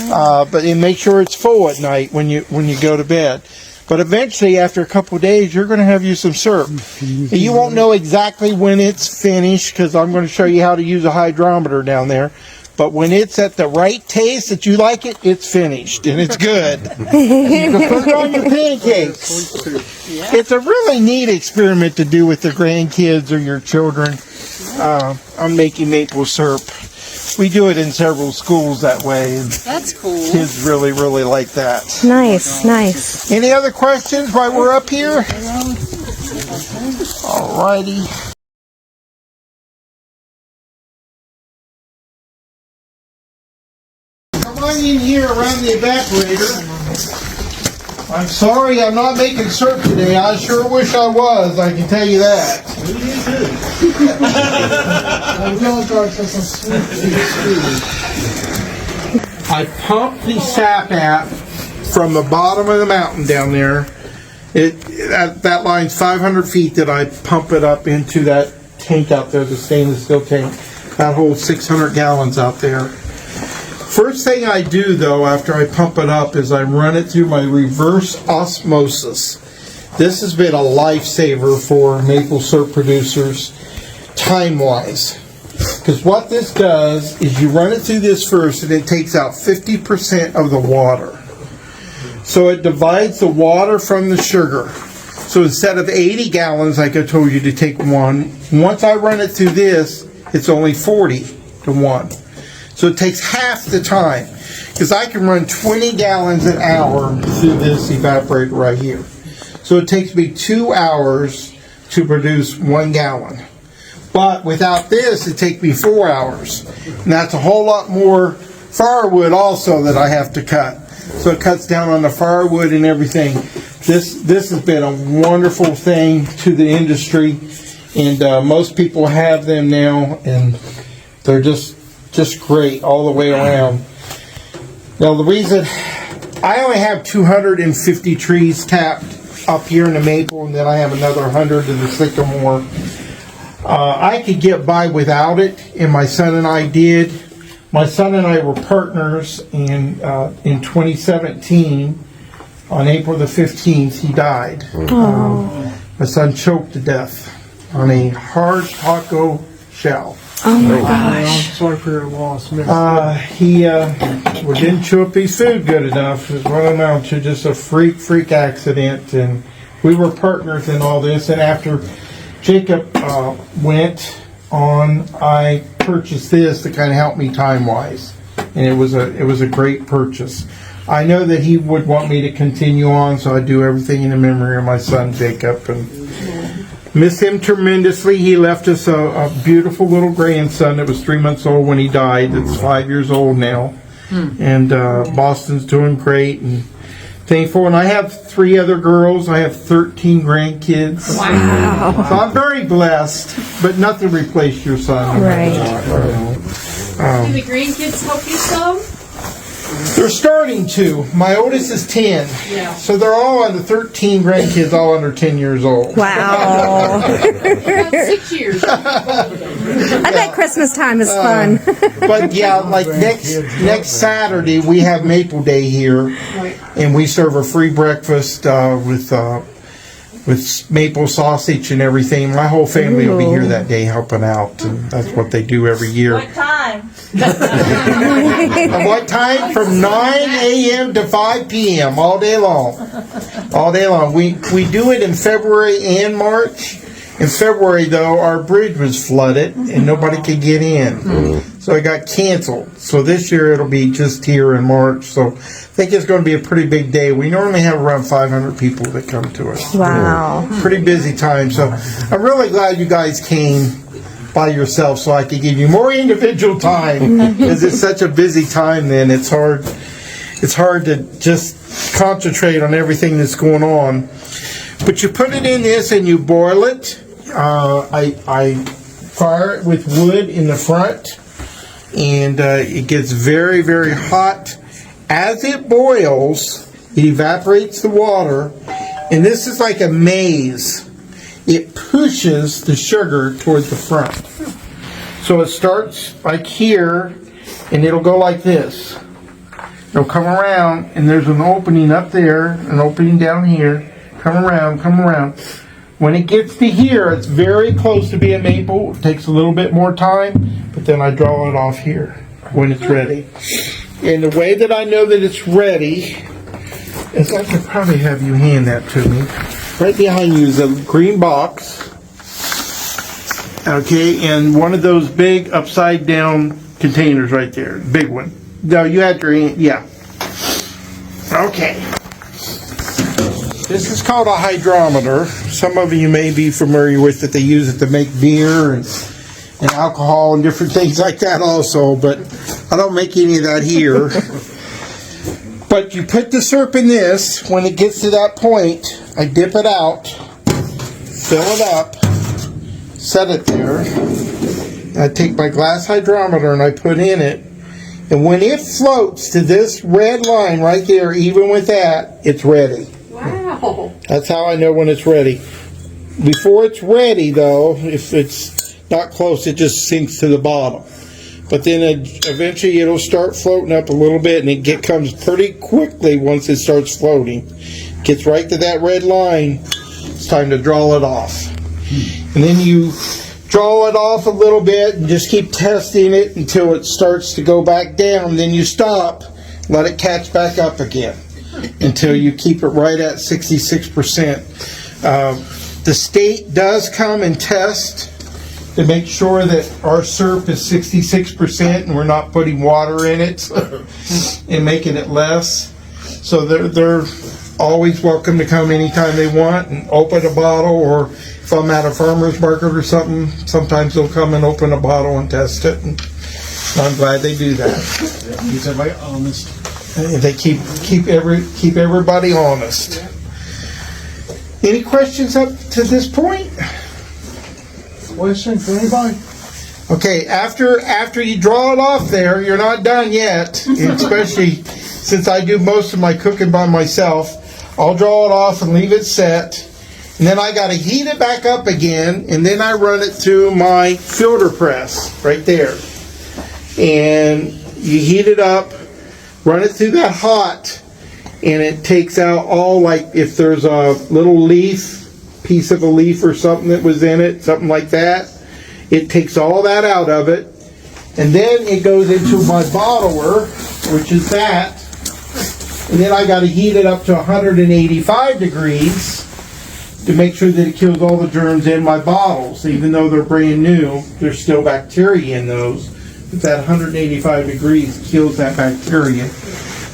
But and make sure it's full at night when you go to bed. But eventually, after a couple of days, you're going to have you some syrup. You won't know exactly when it's finished because I'm going to show you how to use a hydrometer down there. But when it's at the right taste that you like it, it's finished and it's good. You can put it on your pancakes. It's a really neat experiment to do with the grandkids or your children. I'm making maple syrup. We do it in several schools that way. And That's cool. kids really, really like that. Nice, nice. Any other questions while we're up here? Alrighty. Come on in here around the evaporator. I'm sorry I'm not making syrup today. I sure wish I was, I can tell you that. I pump the sap out from the bottom of the mountain down there. That line's 500 feet that I pump it up into that tank out there, the stainless steel tank. That holds 600 gallons out there. First thing I do, though, after I pump it up is I run it through my reverse osmosis. This has been a lifesaver for maple syrup producers, time-wise. Because what this does is you run it through this first and it takes out 50% of the water. So it divides the water from the sugar. So instead of 80 gallons, like I told you to take one, once I run it through this, it's only 40 to 1. So it takes half the time. Because I can run 20 gallons an hour through this evaporator right here. So it takes me 2 hours to produce 1 gallon. But without this, it takes me 4 hours. And that's a whole lot more firewood also that I have to cut. So it cuts down on the firewood and everything. This has been a wonderful thing to the industry. And most people have them now. And they're just great all the way around. Now the reason I only have 250 trees tapped up here in the maple, and then I have another 100 in the sycamore. I could get by without it, and my son and I did. My son and I were partners, and in 2017, on April the 15th, he died. My son choked to death on a hard taco shell. Oh my gosh. I'm sorry for your loss, man. He didn't chew up his food good enough. It was what amounted to just a freak accident. And we were partners in all this. And after Jacob went on, I purchased this to kind of help me time-wise. And it was a great purchase. I know that he would want me to continue on, so I do everything in the memory of my son Jacob. And miss him tremendously. He left us a beautiful little grandson that was 3 months old when he died. That's 5 years old now. And Boston's doing great and thankful. And I have 3 other girls. I have 13 grandkids. Wow. So I'm very blessed, but nothing replaced your son. Right. Do the grandkids help you some? They're starting to. My oldest is 10. Yeah. So they're all under 13 grandkids, all under 10 years old. Wow. About 6 years. I bet Christmas time is fun. But yeah, like next Saturday we have Maple Day here, and we serve a free breakfast with maple sausage and everything. My whole family will be here that day helping out, and that's what they do every year. What time? What time? From 9 a.m. to 5 p.m. all day long. All day long. We do it in February and March. In February, though, our bridge was flooded and nobody could get in. So it got canceled. So this year it'll be just here in March. So I think it's going to be a pretty big day. We normally have around 500 people that come to us. Wow. Pretty busy time. So I'm really glad you guys came by yourself so I could give you more individual time, because it's such a busy time then. It's hard to just concentrate on everything that's going on. But you put it in this and you boil it. I fire it with wood in the front, and it gets very, very hot. As it boils, it evaporates the water, and this is like a maze. It pushes the sugar towards the front. So it starts like here, and it'll go like this. They'll come around, and there's an opening up there, an opening down here. Come around, come around. When it gets to here, it's very close to being maple. It takes a little bit more time, but then I draw it off here when it's ready. And the way that I know that it's ready is I could probably have you hand that to me. Right behind you is a green box. Okay, and one of those big upside down containers right there. Big one. No, you had your hand, yeah. Okay. This is called a hydrometer. Some of you may be familiar with it. They use it to make beer and alcohol and different things like that also, but I don't make any of that here. But you put the syrup in this. When it gets to that point, I dip it out, fill it up, set it there. I take my glass hydrometer and I put in it. And when it floats to this red line right there, even with that, it's ready. Wow. That's how I know when it's ready. Before it's ready, though, if it's not close, it just sinks to the bottom. But then eventually it'll start floating up a little bit, and it comes pretty quickly once it starts floating. Gets right to that red line, it's time to draw it off. And then you draw it off a little bit and just keep testing it until it starts to go back down. Then you stop, let it catch back up again until you keep it right at 66%. The state does come and test to make sure that our syrup is 66% and we're not putting water in it and making it less. So they're always welcome to come anytime they want and open a bottle, or if I'm at a farmer's market or something, sometimes they'll come and open a bottle and test it, and I'm glad they do that. Keeps everybody honest. They keep everybody honest. Any questions up to this point? Question for anybody? Okay, after you draw it off there, you're not done yet, especially since I do most of my cooking by myself. I'll draw it off and leave it set, and then I got to heat it back up again, and then I run it through my filter press right there. And you heat it up, run it through that hot, and it takes out all, like if there's a little piece of a leaf or something that was in it, something like that, it takes all that out of it, and then it goes into my bottler, which is that, and then I got to heat it up to 185 degrees to make sure that it kills all the germs in my bottles. Even though they're brand new, there's still bacteria in those, but that 185 degrees kills that bacteria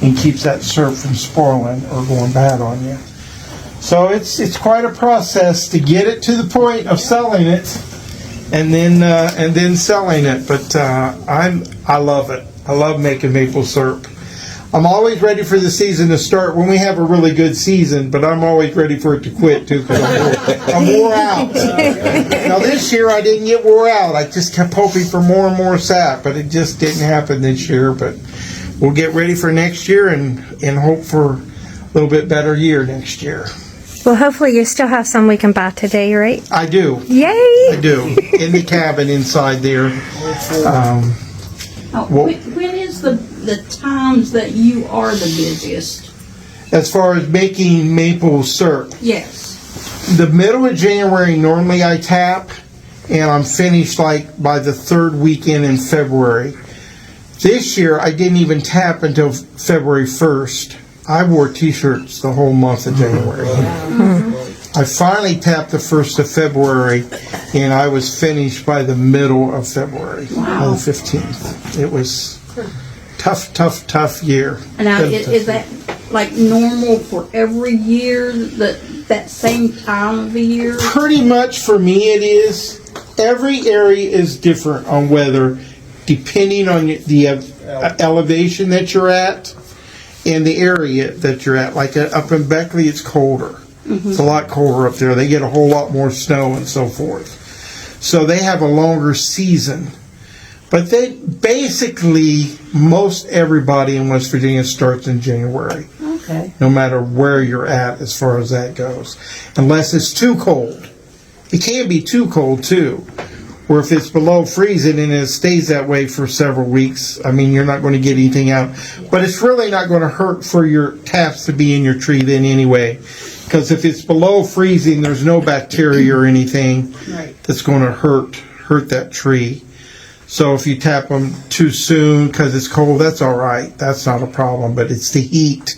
and keeps that syrup from spoiling or going bad on you. So it's quite a process to get it to the point of selling it, and then selling it. But I love it. I love making maple syrup. I'm always ready for the season to start when we have a really good season, but I'm always ready for it to quit too, because I'm wore out. Now this year I didn't get wore out. I just kept hoping for more and more sap, but it just didn't happen this year. But we'll get ready for next year and hope for a little bit better year next year. Well, hopefully you still have some we can buy today, right? I do. Yay! I do. In the cabin inside there. When is the times that you are the busiest? As far as making maple syrup, Yes. the middle of January normally I tap, and I'm finished like by the third weekend in February. This year I didn't even tap until February 1st. I wore t-shirts the whole month of January. I finally tapped the 1st of February, and I was finished by the middle of February, by the 15th. It was tough year. Now, is that like normal for every year, that same time of the year? Pretty much for me it is. Every area is different on weather, depending on the elevation that you're at and the area that you're at. Like up in Beckley, it's colder. It's a lot colder up there. They get a whole lot more snow and so forth. So they have a longer season. But they basically, most everybody in West Virginia starts in January. Okay. No matter where you're at as far as that goes. Unless it's too cold. It can be too cold too, Or if it's below freezing and it stays that way for several weeks, I mean, you're not going to get anything out. But it's really not going to hurt for your taps to be in your tree then anyway. Because if it's below freezing, there's no bacteria or anything that's going to hurt that tree. So if you tap them too soon because it's cold, that's all right. That's not a problem. But it's the heat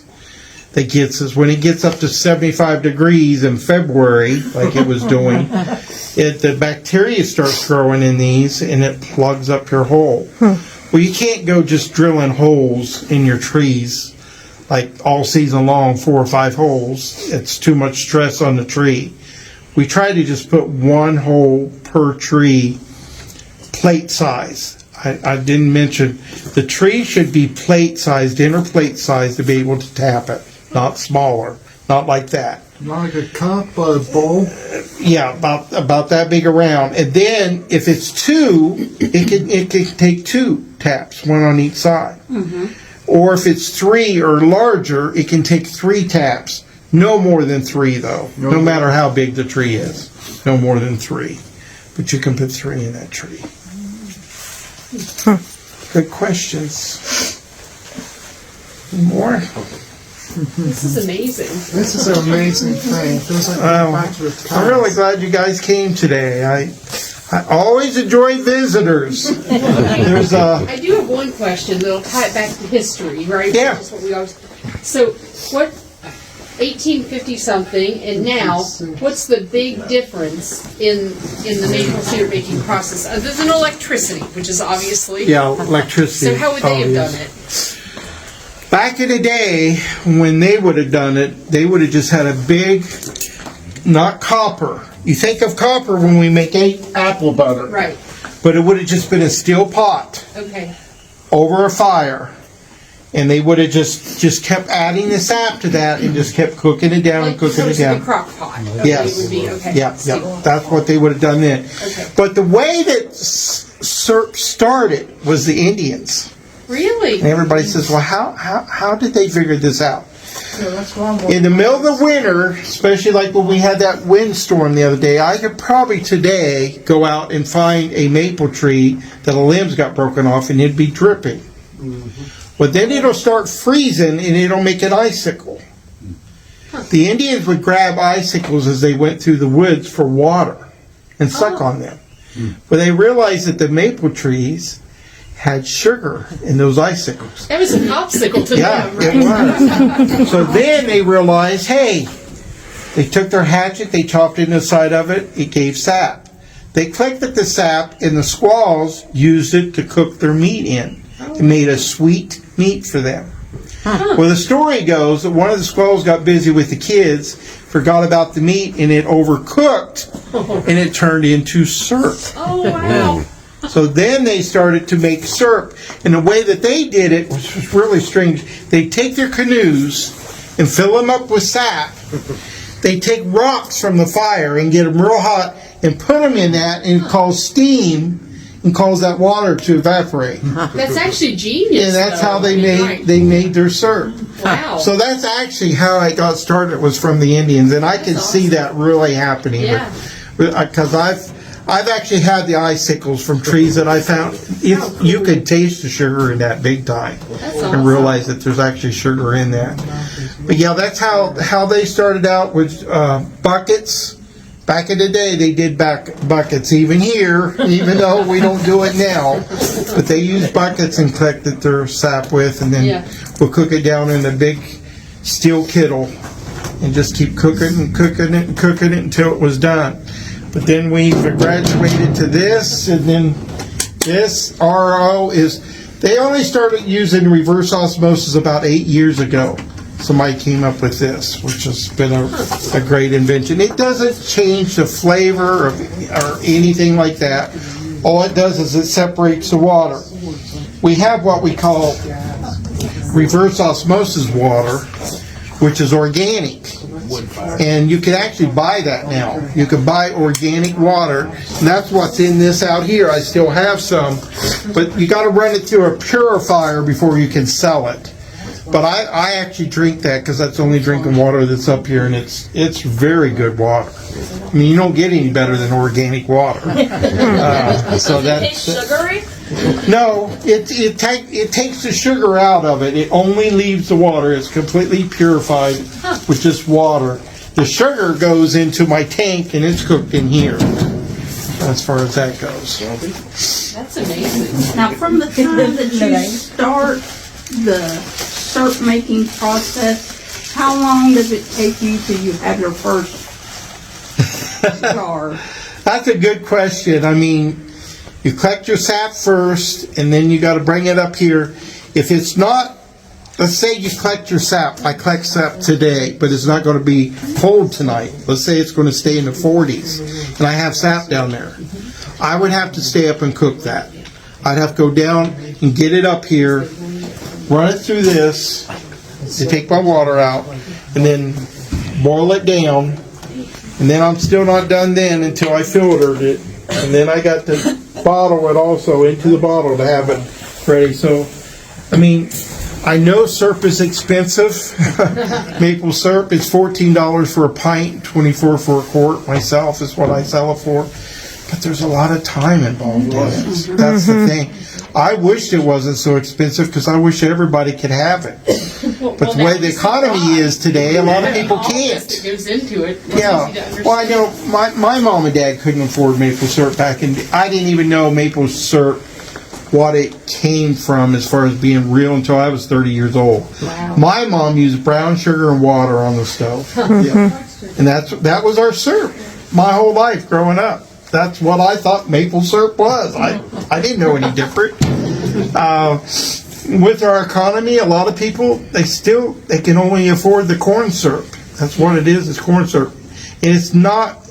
that gets us. When it gets up to 75 degrees in February, like it was doing, the bacteria starts growing in these and it plugs up your hole. Well, you can't go just drilling holes in your trees like all season long, 4 or 5 holes. It's too much stress on the tree. We try to just put 1 hole per tree, plate size. I didn't mention the tree should be plate sized, inner plate sized, to be able to tap it, not smaller, not like that. Like a cup or a bowl? Yeah, about that big around. And then if it's 2, it can take 2 taps, 1 on each side. Or if it's 3 or larger, it can take 3 taps. No more than 3 though, no matter how big the tree is. No more than 3. But you can put 3 in that tree. Good questions. Any more? This is amazing. This is an amazing thing. Feels like we're back to the I'm really glad you guys came today. I always enjoy visitors. I do have one question that'll tie it back to history, right? Yeah. That's what we always. So, what 1850 something and now, what's the big difference in the maple syrup making process other than electricity, which is obviously electricity. So how would they have done it? Back in the day, when they would have done it, they would have just had a big, not copper. You think of copper when we make apple butter. Right. But it would have just been a steel pot. Okay. Over a fire. And they would have just kept adding the sap to that and just kept cooking it down and cooking it down. The crock pot. Okay, Yes. It would be, okay. Yeah. That's what they would have done then. Okay. But the way that syrup started was the Indians. Really? And everybody says, well, how did they figure this out? In the middle of the winter, especially like when we had that windstorm the other day, I could probably today go out and find a maple tree that the limbs got broken off and it'd be dripping. But then it'll start freezing and it'll make an icicle. The Indians would grab icicles as they went through the woods for water and suck on them. But they realized that the maple trees had sugar in those icicles. That was a popsicle to them, right? It was. So then they realized, hey, they took their hatchet, they chopped in the side of it, it gave sap. They collected the sap and the squaws used it to cook their meat in. It made a sweet meat for them. Well, the story goes that one of the squaws got busy with the kids, forgot about the meat, and it overcooked, and it turned into syrup. Oh, wow. So then they started to make syrup. And the way that they did it, which was really strange, they take their canoes and fill them up with sap. They take rocks from the fire and get them real hot and put them in that and cause steam and cause that water to evaporate. That's actually genius. And that's how they made their syrup. Wow. So that's actually how it got started, was from the Indians. And I can see that really happening. Yeah. Because I've actually had the icicles from trees that I found. You could taste the sugar in that big time and realize that there's actually sugar in that. But yeah, that's how they started out with buckets. Back in the day, they did buckets. Even here, even though we don't do it now, but they used buckets and collected their sap with, and then we'll cook it down in a big steel kettle and just keep cooking and cooking it and cooking it until it was done. But then we graduated to this, and then this RO is, they only started using reverse osmosis about 8 years ago. Somebody came up with this, which has been a great invention. It doesn't change the flavor or anything like that. All it does is it separates the water. We have what we call reverse osmosis water, which is organic. And you can actually buy that now. You can buy organic water, and that's what's in this out here. I still have some, but you got to run it through a purifier before you can sell it. But I actually drink that because that's the only drinking water that's up here, and it's very good water. I mean, you don't get any better than organic water. So that's sugary? no, it takes the sugar out of it. It only leaves the water. It's completely purified with just water. The sugar goes into my tank and it's cooked in here. As far as that goes. That's amazing. Now, from the time that you start the syrup making process, how long does it take you till you have your first jar? That's a good question. I mean, you collect your sap first, and then you got to bring it up here. If it's not, let's say you collect your sap. I collect sap today, but it's not going to be cold tonight. Let's say it's going to stay in the 40s, and I have sap down there. I would have to stay up and cook that. I'd have to go down and get it up here, run it through this, to take my water out, and then boil it down. And then I'm still not done then until I filtered it. And then I got to bottle it also into the bottle to have it ready. So, I mean, I know syrup is expensive. Maple syrup is $14 for a pint, $24 for a quart. Myself is what I sell it for. But there's a lot of time involved in it. That's the thing. I wish it wasn't so expensive because I wish everybody could have it. But the way the economy is today, a lot of people can't. It goes into it. Yeah. Well, I know my mom and dad couldn't afford maple syrup back in. I didn't even know maple syrup, what it came from as far as being real until I was 30 years old. Wow. My mom used brown sugar and water on the stove. Yeah. And that was our syrup my whole life growing up. That's what I thought maple syrup was. I didn't know any different. With our economy, a lot of people, they can only afford the corn syrup. That's what it is corn syrup. And it's not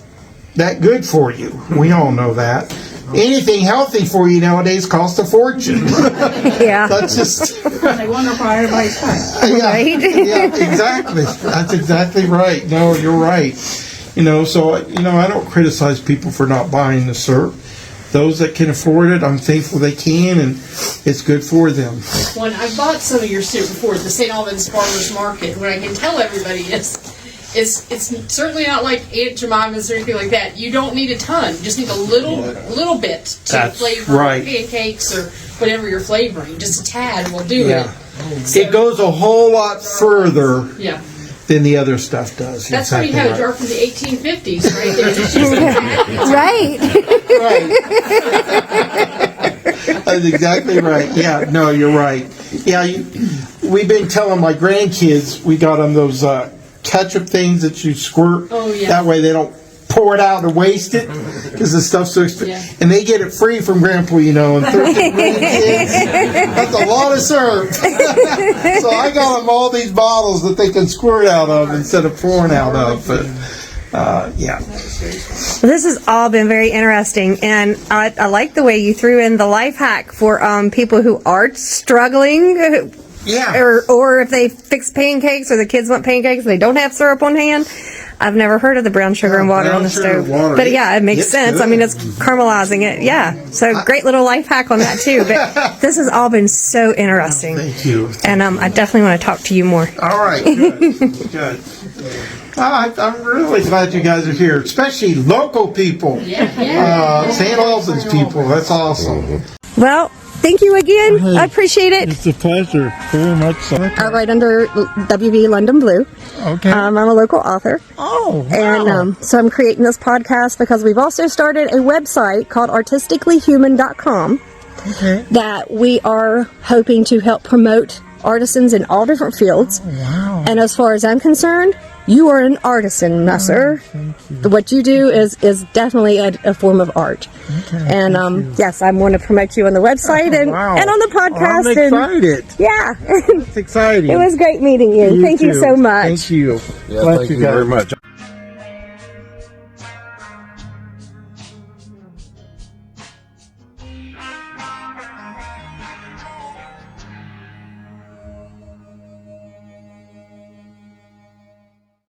that good for you. We all know that. Anything healthy for you nowadays costs a fortune. Yeah. That's just... They wonder why everybody's fat. Right? Yeah, exactly. That's exactly right. No, you're right. So, I don't criticize people for not buying the syrup. Those that can afford it, I'm thankful they can, and it's good for them. When I bought some of your syrup before at the St. Albans Farmers Market, what I can tell everybody is it's certainly not like Aunt Jemima's or anything like that. You don't need a ton. You just need a little bit to flavor pancakes or whatever you're flavoring. Just a tad will do it. So, it goes a whole lot further. Yeah. Than the other stuff does. That's why you have a jar from the 1850s, right there. Right. That's exactly right. Yeah, no, you're right. Yeah, we've been telling my grandkids, we got them those ketchup things that you squirt. Oh, yeah. That way they don't pour it out and waste it because the stuff's so expensive. Yeah. And they get it free from Grandpa, and 13 grandkids. That's a lot of syrup. So I got them all these bottles that they can squirt out of instead of pouring out of. But, yeah. This has all been very interesting, and I like the way you threw in the life hack for people who are struggling. Yeah. Or if they fix pancakes or the kids want pancakes and they don't have syrup on hand. I've never heard of the brown sugar and water on the stove. But yeah, it makes sense. Good. I mean, it's caramelizing it. Yeah. So great little life hack on that too. But this has all been so interesting. Thank you. And I definitely want to talk to you more. All right. Good. Good. I'm really glad you guys are here, especially local people. St. Albans people. That's awesome. Well, thank you again. I appreciate it. It's a pleasure. Very much so. I write under WV London Blue. Okay. I'm a local author. Oh, wow. And so I'm creating this podcast because we've also started a website called artisticallyhuman.com that we are hoping to help promote artisans in all different fields. Oh, wow. And as far as I'm concerned, you are an artisan, sir. Thank you. What you do is definitely a form of art. Okay, and yes, I want to promote you on the website and on the podcast. I'm excited. Yeah. It's exciting. It was great meeting you. Thank you so much. Thank you. Yeah, thank you very much.